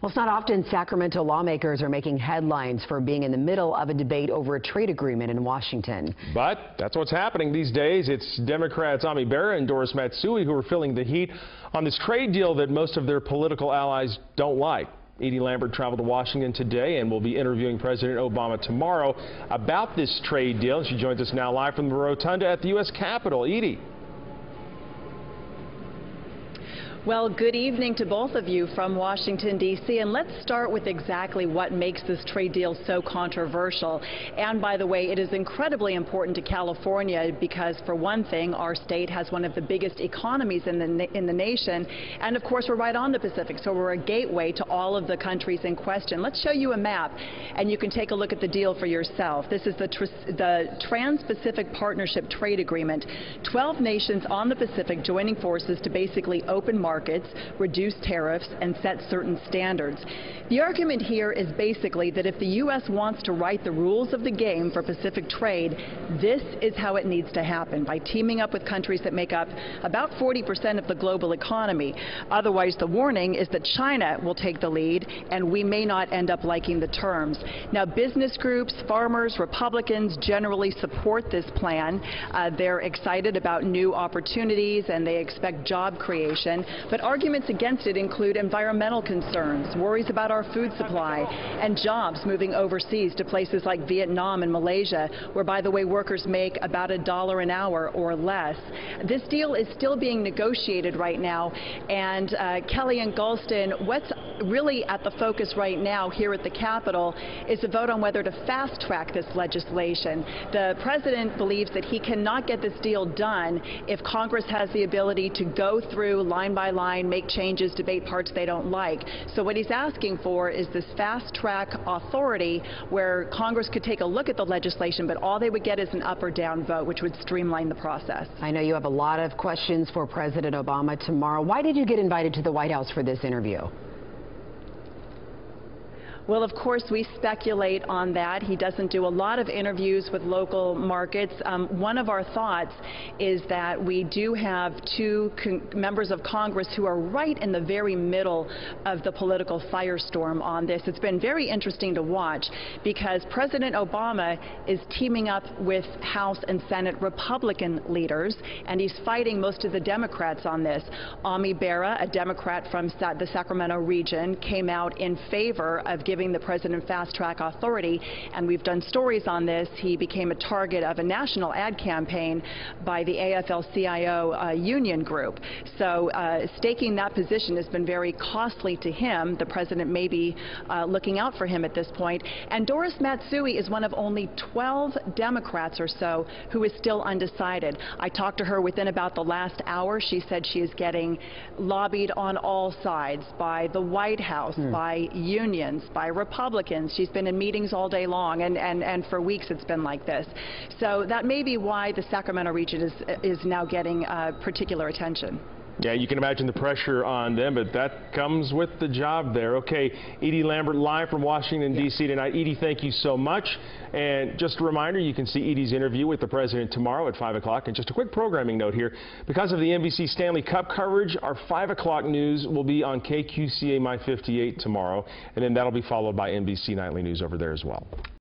Well, it's not often Sacramento lawmakers are making headlines for being in the middle of a debate over a trade agreement in Washington. But that's what's happening these days. It's Democrats Ami Bera and Doris Matsui who are feeling the heat on this trade deal that most of their political allies don't like. Edie Lambert traveled to Washington today and will be interviewing President Obama tomorrow about this trade deal. She joins us now live from the Rotunda at the U.S. Capitol. Edie. Well, good evening to both of you from Washington, D.C. And let's start with exactly what makes this trade deal so controversial. And by the way, it is incredibly important to California because, for one thing, our state has one of the biggest economies in the nation. And, of course, we're right on the Pacific, so we're a gateway to all of the countries in question. Let's show you a map, and you can take a look at the deal for yourself. This is the Trans-Pacific Partnership Trade Agreement. 12 nations on the Pacific joining forces to basically open markets, reduce tariffs, and set certain standards. The argument here is basically that if the U.S. wants to write the rules of the game for Pacific trade, this is how it needs to happen, by teaming up with countries that make up about 40% of the global economy. Otherwise, the warning is that China will take the lead, and we may not end up liking the terms. Now, business groups, farmers, Republicans generally support this plan. They're excited about new opportunities, and they expect job creation. But arguments against it include environmental concerns, worries about our food supply, and jobs moving overseas to places like Vietnam and Malaysia, where, by the way, workers make about $1 an hour or less. This deal is still being negotiated right now, and Kelly and Galston, what's really at the focus right now here at the Capitol is a vote on whether to fast-track this legislation. The president believes that he cannot get this deal done if Congress has the ability to go through line by line, make changes, debate parts they don't like. So what he's asking for is this fast-track authority where Congress could take a look at the legislation, but all they would get is an up or down vote, which would streamline the process. I know you have a lot of questions for President Obama tomorrow. Why did you get invited to the White House for this interview? Well, of course, we speculate on that. He doesn't do a lot of interviews with local markets. One of our thoughts is that we do have two members of Congress who are right in the very middle of the political firestorm on this. It's been very interesting to watch because President Obama is teaming up with House and Senate Republican leaders, and he's fighting most of the Democrats on this. Ami Bera, a Democrat from the Sacramento region, came out in favor of giving the president fast-track authority, and we've done stories on this. He became a target of a national ad campaign by the AFL-CIO union group. So staking that position has been very costly to him. The president may be looking out for him at this point. And Doris Matsui is one of only 12 Democrats or so who is still undecided. I talked to her within about the last hour. She said she is getting lobbied on all sides by the White House, by unions, by Republicans. She's been in meetings all day long, and for weeks it's been like this. So that may be why the Sacramento region is now getting particular attention. Yeah, you can imagine the pressure on them, but that comes with the job there. Okay, Edie Lambert live from Washington, D.C. tonight. Edie, thank you so much. And just a reminder, you can see Edie's interview with the president tomorrow at 5 o'clock. And just a quick programming note here. Because of the NBC Stanley Cup coverage, our 5 o'clock news will be on KQCA My 58 tomorrow. And then that'll be followed by NBC Nightly News over there as well.